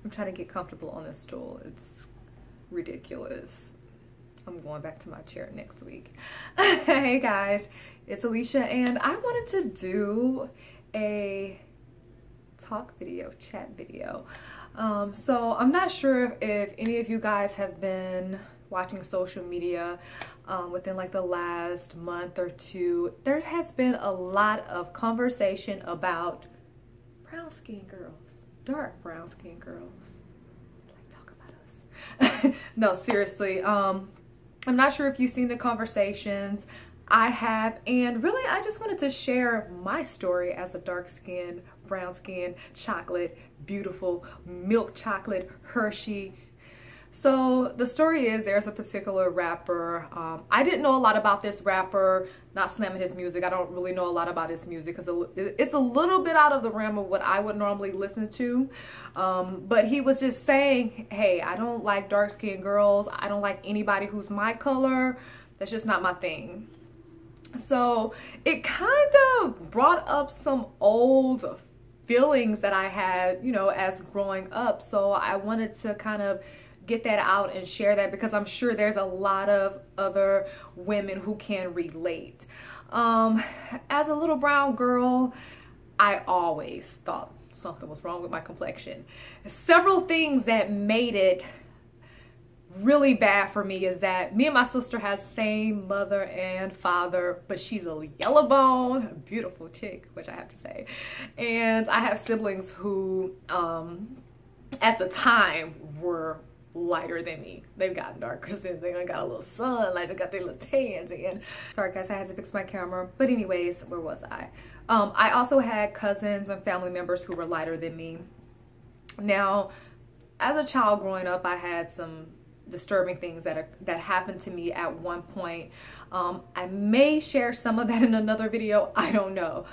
I'm trying to get comfortable on this stool. It's ridiculous. I'm going back to my chair next week. Hey guys, it's Alicia, and I wanted to do a talk video, chat video. So I'm not sure if any of you guys have been watching social media within like the last month or two. There has been a lot of conversation about brown skinned girls, dark brown skinned girls. Like, talk about us. No, seriously. I'm not sure if you've seen the conversations. I have, and really I just wanted to share my story as a dark-skinned, brown-skinned, chocolate, beautiful, milk chocolate, Hershey. So the story is, there's a particular rapper. I didn't know a lot about this rapper, not slamming his music. I don't really know a lot about his music because it's a little bit out of the realm of what I would normally listen to. But he was just saying, hey, I don't like dark-skinned girls. I don't like anybody who's my color. That's just not my thing. So it kind of brought up some old feelings that I had, you know, as growing up. So I wanted to kind of get that out and share that, because I'm sure there's a lot of other women who can relate. As a little brown girl, I always thought something was wrong with my complexion. Several things that made it really bad for me is that me and my sister have same mother and father, but she's a yellow bone, beautiful chick, which I have to say. And I have siblings who at the time were lighter than me. They've gotten darker since they got a little sunlight, they got their little tans in. Sorry guys, I had to fix my camera. But anyways, where was I? I also had cousins and family members who were lighter than me. Now, as a child growing up, I had some disturbing things that happened to me at one point. I may share some of that in another video. I don't know.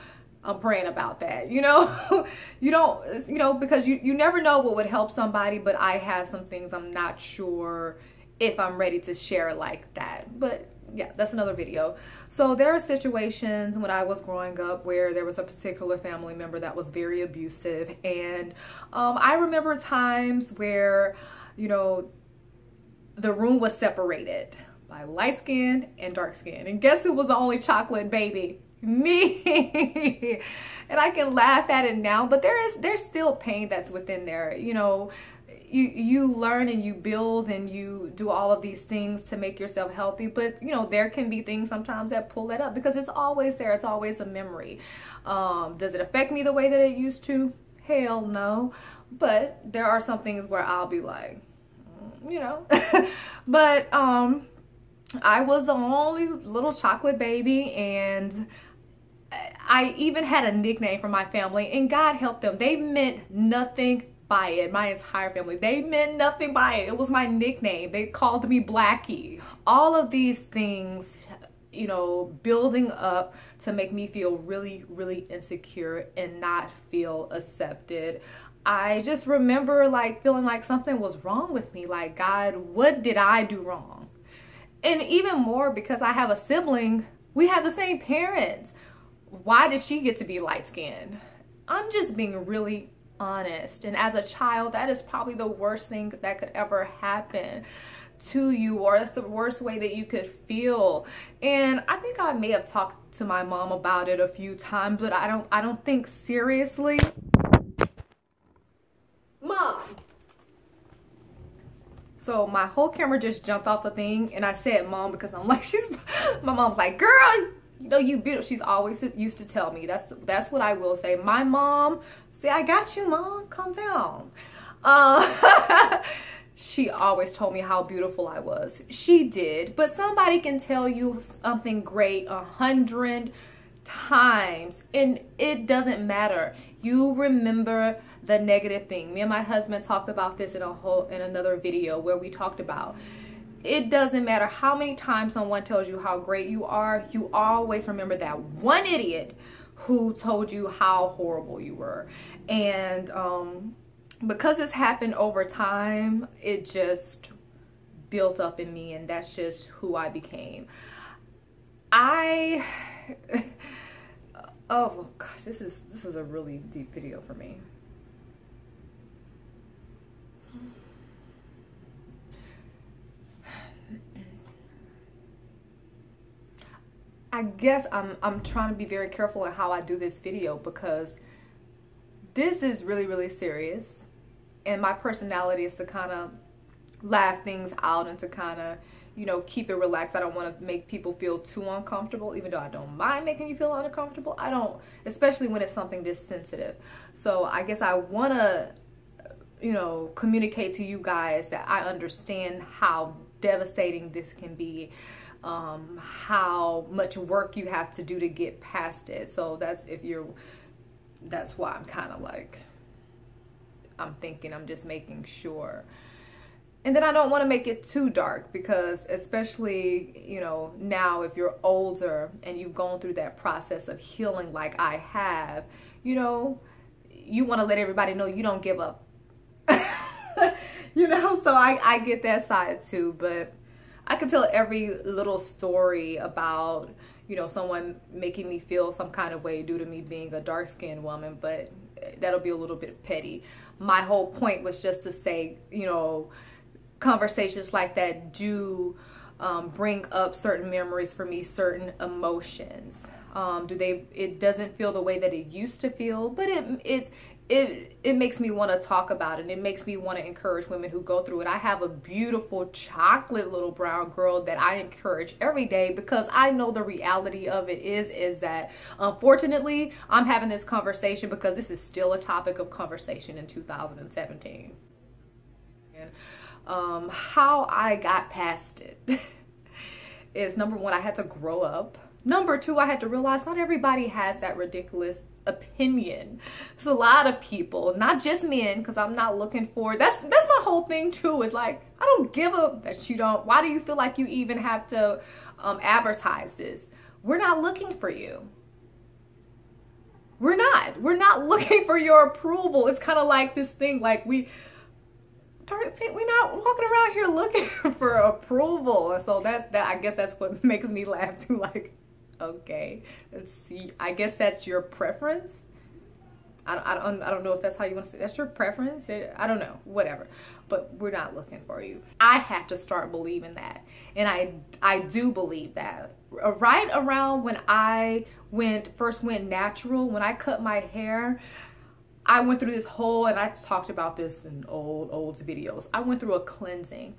I'm praying about that, you know. You know, because you never know what would help somebody, but I have some things I'm not sure if I'm ready to share like that. But yeah, that's another video. So there are situations when I was growing up where there was a particular family member that was very abusive, and I remember times where, you know, the room was separated by light skin and dark skin, and guess who was the only chocolate baby? Me. And I can laugh at it now, but there's still pain that's within there. You know, you learn and you build and you do all of these things to make yourself healthy, but you know, there can be things sometimes that pull that up, because it's always there. It's always a memory. Does it affect me the way that it used to? Hell no. But there are some things where I'll be like, you know. But I was the only little chocolate baby, and I even had a nickname for my family, and God help them. They meant nothing by it. My entire family, they meant nothing by it. It was my nickname. They called me Blackie. All of these things, you know, building up to make me feel really, really insecure and not feel accepted. I just remember like feeling like something was wrong with me. Like, God, what did I do wrong? And even more because I have a sibling, we have the same parents. Why did she get to be light-skinned? I'm just being really honest. And as a child, that is probably the worst thing that could ever happen to you, or it's the worst way that you could feel. And I think I may have talked to my mom about it a few times, but I don't think seriously. Mom. So my whole camera just jumped off the thing, and I said mom because I'm like, my mom's like, girl, you know, you beautiful. She's always used to tell me. That's what I will say. My mom, see, I got you, mom, calm down. She always told me how beautiful I was. She did, but somebody can tell you something great 100 times and it doesn't matter. You remember the negative thing. Me and my husband talked about this in another video where we talked about it doesn't matter how many times someone tells you how great you are, you always remember that one idiot who told you how horrible you were. And because it's happened over time, it just built up in me, and that's just who I became. Oh gosh, this is a really deep video for me. I guess I'm trying to be very careful in how I do this video, because this is really, really serious, and my personality is to kind of laugh things out and to kind of, you know, keep it relaxed. I don't want to make people feel too uncomfortable, even though I don't mind making you feel uncomfortable. I don't, especially when it's something this sensitive. So I guess I want to, you know, communicate to you guys that I understand how devastating this can be, how much work you have to do to get past it. So that's why I'm kind of like, I'm just making sure. And then I don't want to make it too dark, because especially, you know, now if you're older and you've gone through that process of healing like I have, you know, you want to let everybody know you don't give up. You know, so I get that side too, but I could tell every little story about, you know, someone making me feel some kind of way due to me being a dark-skinned woman, but that'll be a little bit petty. My whole point was just to say, you know, conversations like that do bring up certain memories for me, certain emotions. It doesn't feel the way that it used to feel, but it makes me want to talk about it. And it makes me want to encourage women who go through it. I have a beautiful chocolate little brown girl that I encourage every day, because I know the reality of it is that unfortunately I'm having this conversation because this is still a topic of conversation in 2017. And how I got past it is, number one, I had to grow up. Number two, I had to realize not everybody has that ridiculous opinion. There's a lot of people, not just men, because I'm not looking for, that's my whole thing too, is like, I don't give a that you don't, why do you feel like you even have to advertise this? We're not looking for you. We're not looking for your approval. It's kind of like this thing, like we're not walking around here looking for approval. And so that I guess that's what makes me laugh too, like, okay, let's see, I guess that's your preference. I don't know if that's how you want to say it. That's your preference. I don't know, whatever, but we're not looking for you. I have to start believing that, and I do believe that. Right around when I first went natural, when I cut my hair, I went through this whole, and I've talked about this in old videos, I went through a cleansing.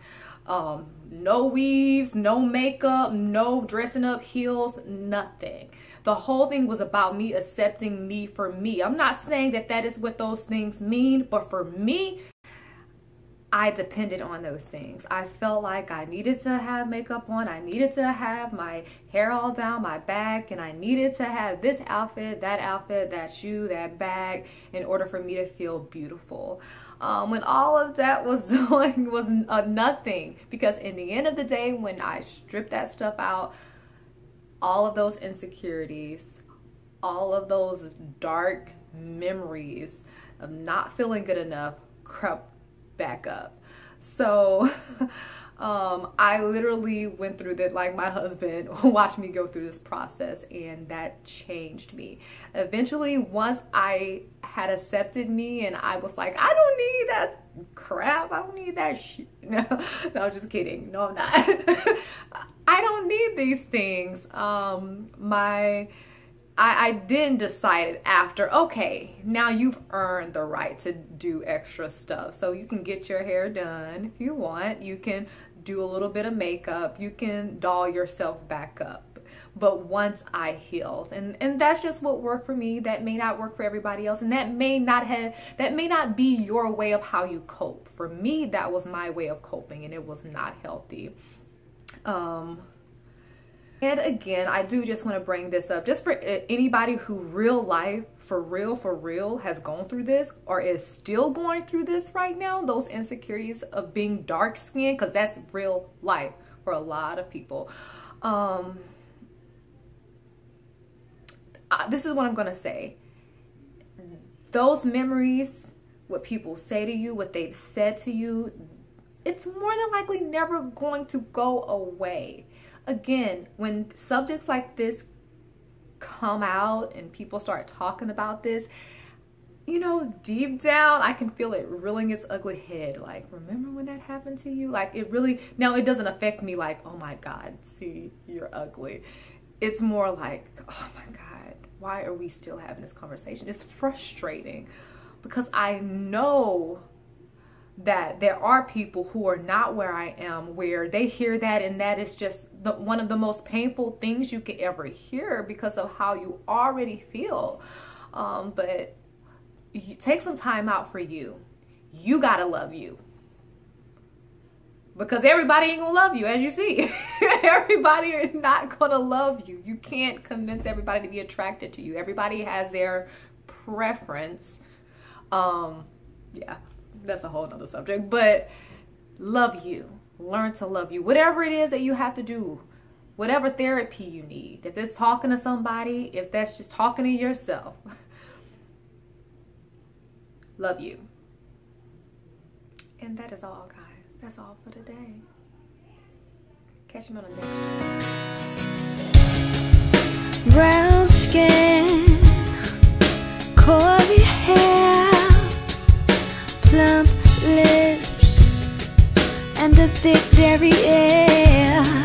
No weaves, no makeup, no dressing up, heels, nothing. The whole thing was about me accepting me for me. I'm not saying that is what those things mean, but for me, I depended on those things. I felt like I needed to have makeup on. I needed to have my hair all down my back, and I needed to have this outfit, that shoe, that bag, in order for me to feel beautiful. When all of that was doing was nothing, because in the end of the day, when I stripped that stuff out, all of those insecurities, all of those dark memories of not feeling good enough crept back up. So I literally went through that, like my husband watched me go through this process, and that changed me. Eventually, once I had accepted me and I was like, I don't need that crap, I don't need that shit. No, I'm just kidding. No, I'm not. I don't need these things. I then decided after, okay, now you've earned the right to do extra stuff. So you can get your hair done if you want. You can do a little bit of makeup. You can doll yourself back up. But once I healed, and that's just what worked for me. That may not work for everybody else, and that may not be your way of how you cope. For me, that was my way of coping, and it was not healthy. And again, I do just want to bring this up just for anybody who for real has gone through this or is still going through this right now, those insecurities of being dark skinned, because that's real life for a lot of people. This is what I'm going to say. Those memories, what people say to you, what they've said to you, it's more than likely never going to go away. Again, when subjects like this come out and people start talking about this, you know, deep down, I can feel it reeling its ugly head. Like, remember when that happened to you? Like, it really, now it doesn't affect me like, oh my God, see, you're ugly. It's more like, oh my God, why are we still having this conversation? It's frustrating because I know that there are people who are not where I am, where they hear that and that is just one of the most painful things you could ever hear because of how you already feel. But you take some time out for you. You gotta love you. Because everybody ain't gonna love you, as you see. Everybody is not gonna love you. You can't convince everybody to be attracted to you. Everybody has their preference. Yeah, that's a whole nother subject. But love you. Learn to love you. Whatever it is that you have to do. Whatever therapy you need. If it's talking to somebody, if that's just talking to yourself. Love you. And that is all, guys. That's all for today. Catch me on the next one. Brown skin, curly hair, plump lips, and a thick derriere.